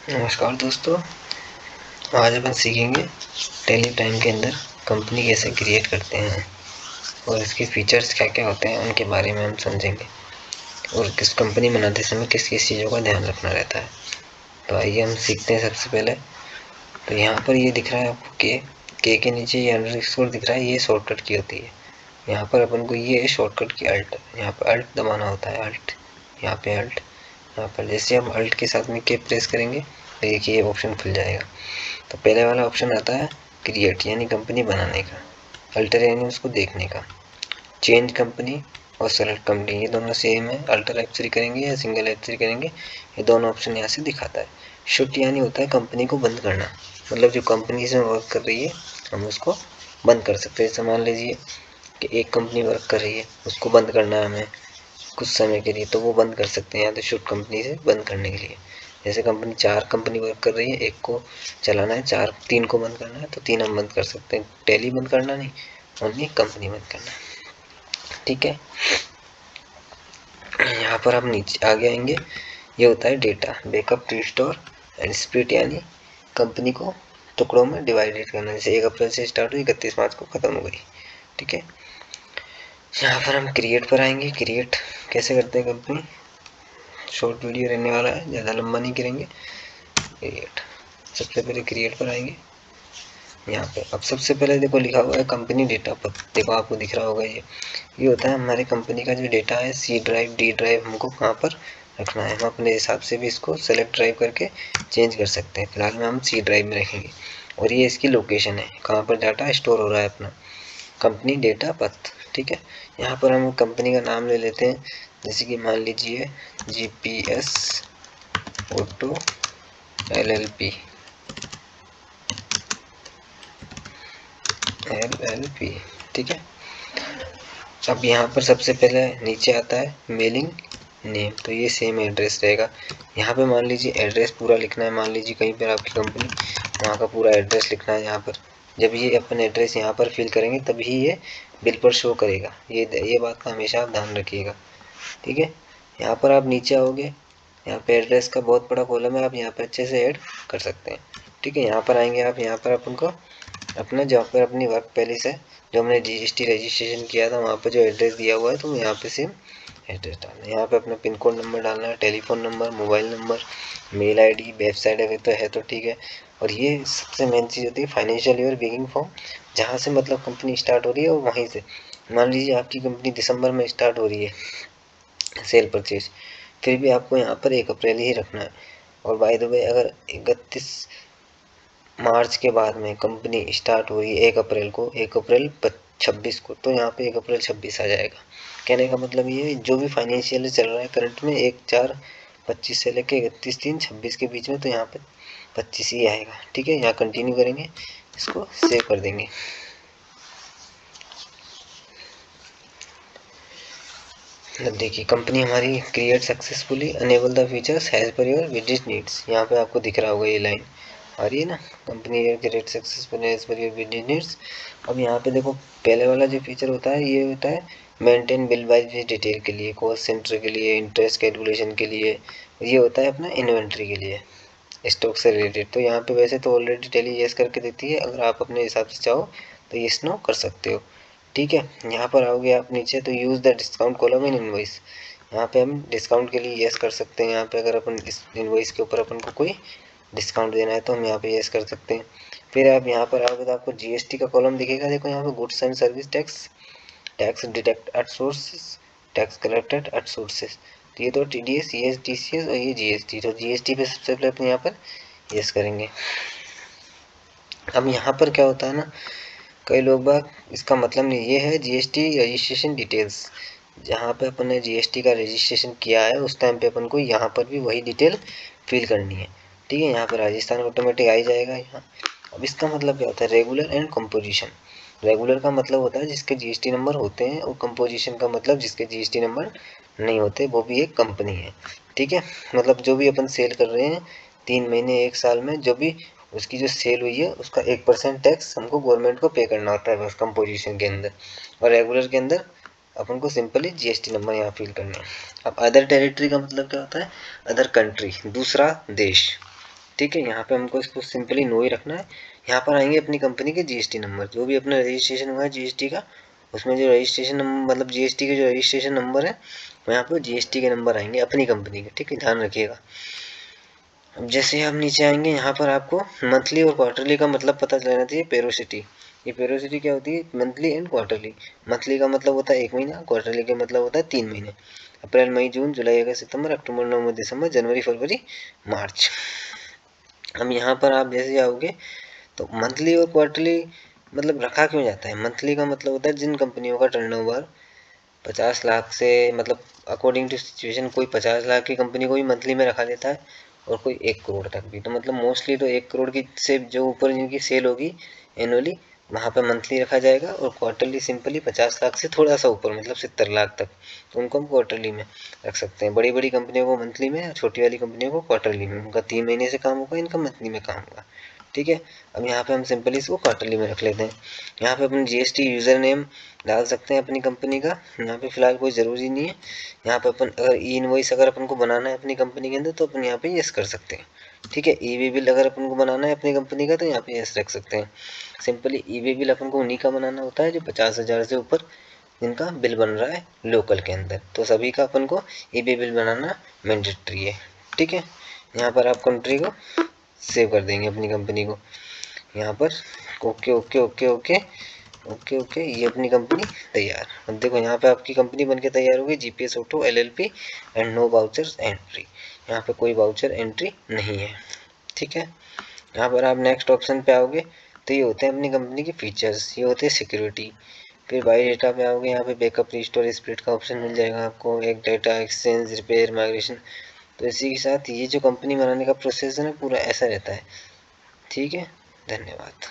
नमस्कार दोस्तों, आज अपन सीखेंगे टैली टाइम के अंदर कंपनी कैसे क्रिएट करते हैं और इसके फीचर्स क्या क्या होते हैं उनके बारे में हम समझेंगे और किस कंपनी बनाते समय किस किस चीज़ों का ध्यान रखना रहता है। तो आइए हम सीखते हैं। सबसे पहले तो यहाँ पर ये दिख रहा है आपको के नीचे ये अंडरस्कोर दिख रहा है, ये शॉर्टकट की होती है। यहाँ पर अपन को ये शॉर्टकट की अल्ट, यहाँ पर अल्ट दबाना होता है। अल्ट, यहाँ पे अल्ट, यहाँ पर जैसे हम अल्ट के साथ में के प्रेस करेंगे तो देखिए ये ऑप्शन खुल जाएगा। तो पहले वाला ऑप्शन आता है क्रिएट यानी कंपनी बनाने का, अल्टर यानी उसको देखने का, चेंज कंपनी और सेलेक्ट कंपनी ये दोनों सेम है। अल्टर F3 करेंगे या सिंगल F3 करेंगे, ये दोनों ऑप्शन यहाँ से दिखाता है। शट यानी होता है कंपनी को बंद करना, मतलब जो कंपनी से वर्क कर रही है हम उसको बंद कर सकते हैं। जैसे मान लीजिए कि एक कंपनी वर्क कर रही है, उसको बंद करना है हमें कुछ समय के लिए, तो वो बंद कर सकते हैं यहाँ तो शट कंपनी से बंद करने के लिए। जैसे चार कंपनी वर्क कर रही है, एक को चलाना है, तीन को बंद करना है तो तीन हम बंद कर सकते हैं। टैली बंद करना नहीं, ओनली कंपनी बंद करना है। ठीक है, यहाँ पर हम नीचे आगे आएंगे। ये होता है data backup, restore and split यानी कंपनी को टुकड़ों में डिवाइडेड करना। जैसे 1 अप्रैल से स्टार्ट हुई, 31 मार्च को ख़त्म हो गई। ठीक है, यहाँ पर हम क्रिएट पर आएंगे। क्रिएट कैसे करते हैं कंपनी, शॉर्ट वीडियो रहने वाला है, ज़्यादा लंबा नहीं करेंगे। क्रिएट, सबसे पहले क्रिएट पर आएंगे। यहाँ पे अब सबसे पहले देखो लिखा हुआ है कंपनी डेटा पर, देखो आपको दिख रहा होगा ये होता है हमारे कंपनी का जो डेटा है। सी ड्राइव, डी ड्राइव हमको कहाँ पर रखना है, हम अपने हिसाब से भी इसको सेलेक्ट ड्राइव करके चेंज कर सकते हैं। फिलहाल में हम सी ड्राइव में रखेंगे और ये इसकी लोकेशन है, कहाँ पर डाटा स्टोर हो रहा है अपना, कंपनी डेटा पथ। ठीक है, यहाँ पर हम कंपनी का नाम ले लेते हैं, जैसे कि मान लीजिए GPS ऑटो LLP। ठीक है, अब यहाँ पर सबसे पहले नीचे आता है मेलिंग नेम, तो ये सेम एड्रेस रहेगा। यहाँ पे मान लीजिए एड्रेस पूरा लिखना है, मान लीजिए कहीं पर आपकी कंपनी, वहाँ का पूरा एड्रेस लिखना है। यहाँ पर जब ये अपन एड्रेस यहाँ पर फिल करेंगे तभी ये बिल पर शो करेगा, ये बात का हमेशा आप ध्यान रखिएगा। ठीक है, यहाँ पर आप नीचे आओगे, यहाँ पे एड्रेस का बहुत बड़ा कॉलम है, आप यहाँ पे अच्छे से ऐड कर सकते हैं। ठीक है, यहाँ पर आएंगे आप, यहाँ पर अपन को अपना जहाँ पर अपनी वर्क पैलेस है, जो हमने GST रजिस्ट्रेशन किया था, वहाँ पर जो एड्रेस दिया हुआ है तो यहाँ पे सेम एड्रेस डालना है। यहाँ पे अपना पिन कोड नंबर डालना है, telephone number, mobile number, mail ID, website अगर तो ठीक है। और ये सबसे मेन चीज़ होती है फाइनेंशियल ईयर बिगिनिंग फॉर्म, जहाँ से मतलब कंपनी स्टार्ट हो रही है और वहीं से मान लीजिए आपकी कंपनी दिसंबर में स्टार्ट हो रही है सेल परचेज, फिर भी आपको यहाँ पर 1 अप्रैल ही रखना है। और बाय द वे अगर 31 मार्च के बाद में कंपनी स्टार्ट हुई 1 अप्रैल को, 1 अप्रैल 26 को, तो यहाँ पे 1 अप्रैल 26 आ जाएगा। कहने का मतलब ये जो भी फाइनेंशियल चल रहा है करंट में 1/4/25 से लेके 31/3/26 के बीच में, तो यहाँ पे 25 ही आएगा। ठीक है, यहाँ कंटिन्यू करेंगे, इसको सेव कर देंगे। अब देखिए कंपनी हमारी create successfully, enable the features as per your business needs, यहाँ पे आपको दिख रहा होगा ये लाइन आ रही है ना, company create successfully as per your business needs. अब यहाँ पे देखो पहले वाला जो फीचर होता है ये होता है मेंटेन बिल बाय डिटेल के लिए, कॉस्ट सेंटर के लिए, इंटरेस्ट कैलकुलेशन के लिए, ये होता है अपना इन्वेंट्री के लिए, स्टॉक से रिलेटेड। तो यहाँ पे वैसे तो ऑलरेडी टैली यस करके देती है, अगर आप अपने हिसाब से चाहो तो यस नो कर सकते हो। ठीक है, यहाँ पर आओगे आप नीचे तो use the discount column in invoice, यहाँ पे हम डिस्काउंट के लिए यस कर सकते हैं। यहाँ पे अगर अपन इस इनवॉइस के ऊपर अपन को कोई डिस्काउंट देना है तो हम यहाँ पे यस कर सकते हैं। फिर आप यहाँ पर आओगे तो आपको GST का कॉलम दिखेगा, देखो यहाँ पे goods and service tax, tax deduct at sources, tax collected at sources, तो ये तो TDS, CS, TCS और ये GST, तो GST पे सबसे पहले अपन यहाँ पर यस करेंगे। अब यहाँ पर क्या होता है ना, कई लोग बाग इसका मतलब नहीं, ये है GST रजिस्ट्रेशन डिटेल्स, जहाँ पे अपन ने GST का रजिस्ट्रेशन किया है उस टाइम पे अपन को यहाँ पर भी वही डिटेल फिल करनी है। ठीक है, यहाँ पर राजस्थान ऑटोमेटिक आ ही जाएगा यहाँ। अब इसका मतलब क्या होता है, रेगुलर एंड कंपोजिशन। रेगुलर का मतलब होता है जिसके GST नंबर होते हैं, और कंपोजिशन का मतलब जिसके GST नंबर नहीं होते, वो भी एक कंपनी है। ठीक है, मतलब जो भी अपन सेल कर रहे हैं 3 महीने 1 साल में, जो भी उसकी जो सेल हुई है उसका 1% टैक्स हमको गवर्नमेंट को पे करना होता है बस कंपोजिशन के अंदर। और रेगुलर के अंदर अपन को सिंपली GST नंबर यहाँ फिल करना है। अब अदर टेरिटरी का मतलब क्या होता है, अदर कंट्री, दूसरा देश। ठीक है, यहाँ पे हमको इसको सिंपली नो ही रखना है। यहाँ पर आएंगे अपनी कंपनी के जीएसटी नंबर, जो भी अपना रजिस्ट्रेशन हुआ है जीएसटी का, उसमें जो रजिस्ट्रेशन नंबर मतलब जीएसटी के जो रजिस्ट्रेशन नंबर है वो यहाँ पे जीएसटी के नंबर आएंगे अपनी कंपनी के। ठीक है, ध्यान रखिएगा। अब जैसे आप नीचे आएंगे यहाँ पर आपको मंथली और क्वार्टरली का मतलब पता चलना चाहिए। पेरोसिटी, ये पेरोसिटी क्या होती है? Monthly and quarterly. मंथली का मतलब होता है 1 महीना, क्वार्टरली का मतलब होता है 3 महीने। अप्रैल, मई, जून, जुलाई, अगस्त, सितंबर, अक्टूबर, नवंबर, दिसंबर, जनवरी, फरवरी, मार्च। अब यहाँ पर आप जैसे आओगे तो मंथली और क्वार्टरली मतलब रखा क्यों जाता है? मंथली का मतलब होता है जिन कंपनियों का टर्नओवर 50 लाख से मतलब अकॉर्डिंग टू सिचुएशन, कोई 50 लाख की कंपनी को भी मंथली में रखा देता है और कोई 1 करोड़ तक भी। तो मतलब मोस्टली तो 1 करोड़ की से जो ऊपर जिनकी सेल होगी एनुअली, वहाँ पे मंथली रखा जाएगा। और क्वार्टरली सिंपली 50 लाख से थोड़ा सा ऊपर मतलब 70 लाख तक, तो उनको हम क्वार्टरली में रख सकते हैं। बड़ी बड़ी कंपनियों को मंथली में, छोटी वाली कंपनियों को क्वार्टरली में। उनका 3 महीने से काम होगा, इनका मंथली में काम होगा। ठीक है, अब यहाँ पे हम सिंपली इसको क्वार्टरली में रख लेते हैं। यहाँ पे अपनी जीएसटी यूज़र नेम डाल सकते हैं अपनी कंपनी का, यहाँ पे फिलहाल कोई ज़रूरी नहीं है। यहाँ पे अपन अगर ई इनवॉइस अगर अपन को बनाना है अपनी कंपनी के अंदर तो अपन यहाँ पे यस कर सकते हैं। ठीक है, ई वे बिल अगर अपन को बनाना है अपनी कंपनी का तो यहाँ पे यस रख सकते हैं। सिंपली ई वे बिल अपन को उन्हीं का बनाना होता है जो 50,000 से ऊपर जिनका बिल बन रहा है लोकल के अंदर, तो सभी का अपन को ई वे बिल बनाना मैंडेटरी है। ठीक है, यहाँ पर आप कंट्री को सेव कर देंगे अपनी कंपनी को यहाँ पर। Okay okay okay okay okay okay, ये अपनी कंपनी तैयार। अब देखो यहाँ पे आपकी कंपनी बनके तैयार होगी, GPS auto LLP and no vouchers entry. यहाँ पे कोई वाउचर एंट्री नहीं है। ठीक है, यहाँ पर आप नेक्स्ट ऑप्शन पे आओगे तो ये होते हैं अपनी कंपनी के फीचर्स, ये होते हैं सिक्योरिटी। फिर बाई डेटा पे आओगे, यहाँ पे बैकअप, रिस्टोर, स्प्लिट का ऑप्शन मिल जाएगा आपको, एक डेटा एक्सचेंज, रिपेयर, माइग्रेशन। तो इसी के साथ ये जो कंपनी बनाने का प्रोसेस है ना पूरा ऐसा रहता है। ठीक है, धन्यवाद।